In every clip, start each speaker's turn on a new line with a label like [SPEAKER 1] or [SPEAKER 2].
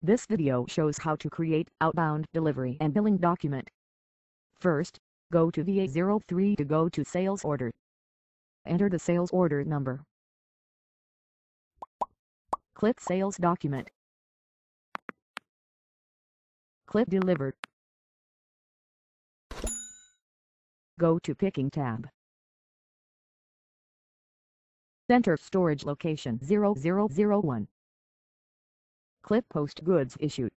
[SPEAKER 1] This video shows how to create outbound delivery and billing document. First, go to VA03 to go to sales order. Enter the sales order number. Click Sales Document. Click Delivered. Go to Picking tab. Enter storage location 0001. Click Post Goods Issued.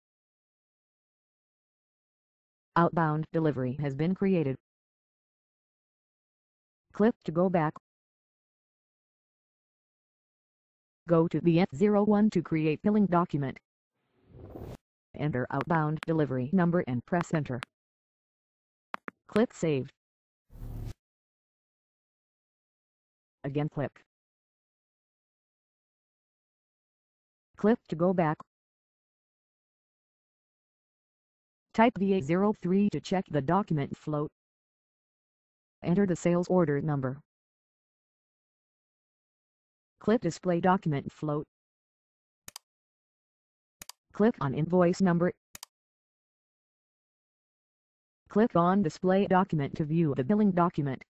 [SPEAKER 1] Outbound delivery has been created. Click to go back. Go to VA01 to create billing document. Enter outbound delivery number and press Enter. Click Save. Again click. Click to go back. Type VA03 to check the document float. Enter the sales order number. Click Display Document Float. Click on Invoice Number. Click on Display Document to view the billing document.